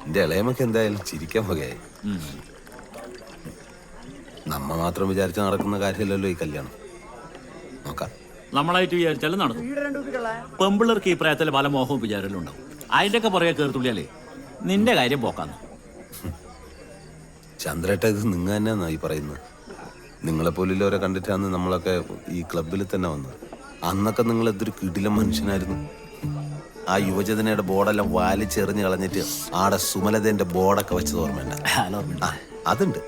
എന്റെ ഇളയമൊക്കെ എന്തായാലും ചിരിക്കാൻ വകയായി. നമ്മ മാത്രം വിചാരിച്ച് നടക്കുന്ന കാര്യമല്ലല്ലോ ഈ കല്യാണം. നോക്കാം. നമ്മളായിട്ട് വിചാരിച്ചാലും നടന്നു. പെമ്പിള്ളേർക്ക് ഈ പ്രായത്തിൽ പല മോഹവും വിചാരലും ഉണ്ടാവും. അതിൻ്റെയൊക്കെ പുറകെ കയറിത്തുള്ളിയാലേ നിന്റെ കാര്യം പോക്കാന്ന്. ചന്ദ്രേട്ട, ഇത് നിങ്ങ തന്നെയാന്നാ ഈ പറയുന്നത്. നിങ്ങളെപ്പോലുള്ളവരെ കണ്ടിട്ടാണ് നമ്മളൊക്കെ ഈ ക്ലബിൽ തന്നെ വന്നത്. അന്നൊക്കെ നിങ്ങൾ എന്തൊരു കിടിലം മനുഷ്യനായിരുന്നു. ആ യുവജനയുടെ ബോർഡെല്ലാം വാലിച്ചെറിഞ്ഞ് കളഞ്ഞിട്ട് ആടെ സുമലതേന്റെ ബോർഡൊക്കെ വെച്ചത് ഓർമ്മയുണ്ട്? അതുണ്ട്.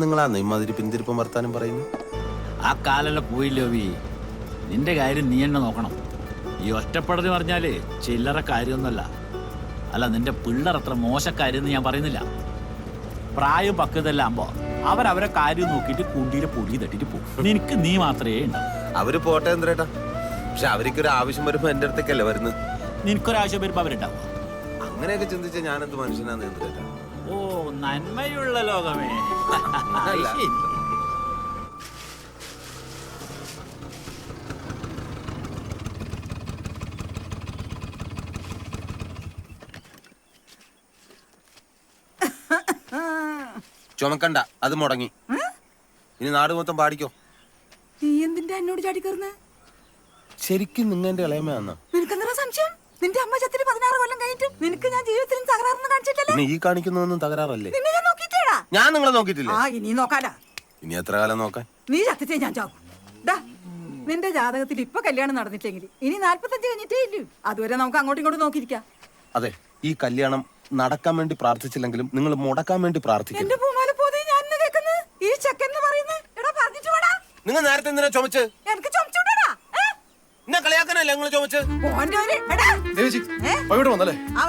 നിങ്ങളാന്ന് ഇമാതിരി പിന്തിരിപ്പം വർത്താനം പറയുന്നു. ആ കാലെല്ലാം പോയില്ലോ വി. നിന്റെ കാര്യം നീ തന്നെ നോക്കണം. ഈ ഒറ്റപ്പെടൽ പറഞ്ഞാല് ചില്ലറ കാര്യമൊന്നുമല്ല. അല്ല, നിന്റെ പിള്ളേർ അത്ര മോശക്കാരെന്ന് ഞാൻ പറയുന്നില്ല. പ്രായം പക്വതെല്ലാം ആകുമ്പോ അവരവരെ കാര്യം നോക്കിയിട്ട് കുണ്ടിയിലെ പൊടി തട്ടിട്ട് പോകും. നിനക്ക് നീ മാത്രമേ ഉണ്ടാവും. അവര് പോട്ടെ എന്തേട്ടാ, പക്ഷെ അവർക്കൊരു ആവശ്യം വരുമ്പോ എന്റെ അടുത്തേക്കല്ലേ വരുന്നത്. നിനക്കൊരാവശ്യം വരുമ്പോ അവരുണ്ടാവും. അങ്ങനെയൊക്കെ ചിന്തിച്ച ഞാനെന്ത് മനുഷ്യനാന്ന് എന്തേട്ടാ. ഓ, നന്മയുള്ള ലോകമേ. ചുമക്കണ്ട, അത് മുടങ്ങി. ഇനി നാട് മൊത്തം പാടിക്കോ. നീ എന്തിന്റെ എന്നോട് ചാടി കയറുന്നേ? ശരിക്കും നിങ്ങന്റെ ഇളയമയാന്നാ? നിനക്കെന്താ സംശയം? നിന്റെ അമ്മ ചത്തിട്ട് 16 കൊല്ലം കഴിഞ്ഞിട്ട് നിനക്ക് ഞാൻ ജീവിതത്തിൽ തകരാറൊന്നും കാണിച്ചിട്ടില്ലേ? ഈ കാണിക്കുന്നതൊന്നും തകരാറല്ലേ? നിന്നെ ഞാൻ നോക്കിയിട്ടേടാ. ഞാൻ നിങ്ങളെ നോക്കിയിട്ടില്ല. ഇനി നോക്കാനാ. ഇനി എത്ര കാലം നോക്കാൻ? നീ ചത്തിട്ടേ ഞാൻ ചാവും. നിന്റെ ജാതകത്തിൽ ഇപ്പൊ കല്യാണം നടന്നിട്ടെങ്കിൽ ഇനി 45 കഴിഞ്ഞിട്ടേ ഇല്ലു. അതുവരെ നമുക്ക് അങ്ങോട്ടും ഇങ്ങോട്ടും നോക്കിയിരിക്കാം. അതെ, ഈ കല്യാണം നടക്കാൻ വേണ്ടി പ്രാർത്ഥിച്ചില്ലെങ്കിലും നിങ്ങൾ മുടക്കാൻ വേണ്ടി പ്രാർത്ഥിക്കും. എന്റെ പൂമാല പോതി ഞാൻ കേൾക്കുന്നത് ഈ ചെക്കൻ പറയുന്നത്. എടാ പറഞ്ഞിട്ട് വേടാ. നിങ്ങൾ നേരത്തെ എന്തിനാ ചുമച്ച്? എനിക്ക് ചുമച്ചുവിടാ. എന്നെ കളിയാക്കാനല്ലേ നിങ്ങൾ ചുമച്ച്?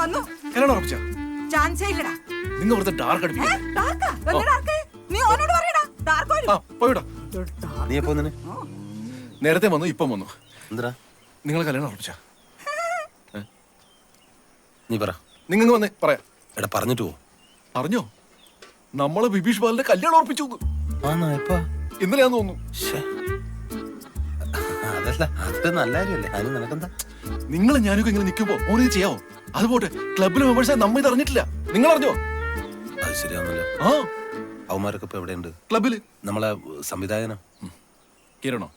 വന്നു. ചാൻസേ ഇല്ലടാ. നീ എപ്പോ വന്നേ? നേരത്തെ വന്നു, ഇപ്പം വന്നു. എന്താ നിങ്ങൾ കല്യാണം ഉറപ്പിച്ച? നീ പറ. നിങ്ങൾ വന്നേ പറയാം. എടാ പറഞ്ഞിട്ട് പോ. അറിഞ്ഞോ, നമ്മള് ബിബീഷ് ബാലിന്റെ കല്യാണം ഉറപ്പിച്ചു. ഇന്നലെയാന്ന് തോന്നുന്നു. അതല്ല, അത് നല്ല കാര്യമല്ലേ. അതിന് നിനക്കെന്താ? നിങ്ങൾ ഞാനൊക്കെ ഇങ്ങനെ നിൽക്കുമ്പോ ഓനെ ചെയ്യാവോ? അതുപോട്ടെ, ക്ലബിലെ മെമ്പേഴ്സ് നമ്മ ഇത് അറിഞ്ഞിട്ടില്ല. നിങ്ങൾ അറിഞ്ഞോ? അത് ശരിയാണല്ലോ. അവന്മാരൊക്കെ ഇപ്പൊ എവിടെയുണ്ട്? ക്ലബില്. നമ്മളെ സംവിധായകനോ? കിരണോ?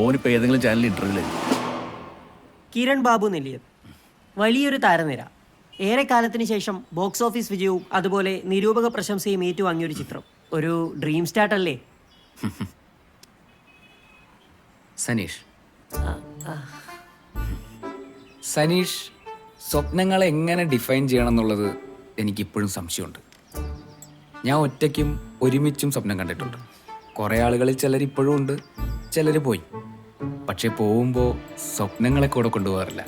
ഓനിപ്പോ ഏതെങ്കിലും ചാനലിൽ ഇന്റർവ്യൂ. കിരൺ ബാബു നെല്ലിയർ വലിയൊരു താരനിര. ഏറെക്കാലത്തിന് ശേഷം ബോക്സ് ഓഫീസ് വിജയവും അതുപോലെ നിരൂപക പ്രശംസയും ഏറ്റുവാങ്ങിയൊരു ചിത്രം. ഒരു ഡ്രീം സ്റ്റാർട്ട് അല്ലേ? സനീഷ് സ്വപ്നങ്ങളെ എങ്ങനെ ഡിഫൈൻ ചെയ്യണം എന്നുള്ളത് എനിക്കിപ്പോഴും സംശയമുണ്ട്. ഞാൻ ഒറ്റയ്ക്കും ഒരുമിച്ചും സ്വപ്നം കണ്ടിട്ടുണ്ട്. കുറേ ആളുകളിൽ ചിലർ ഇപ്പോഴും ഉണ്ട്, ചിലർ പോയി. പക്ഷെ പോകുമ്പോൾ സ്വപ്നങ്ങളെ കൂടെ കൊണ്ടുപോകാറില്ല.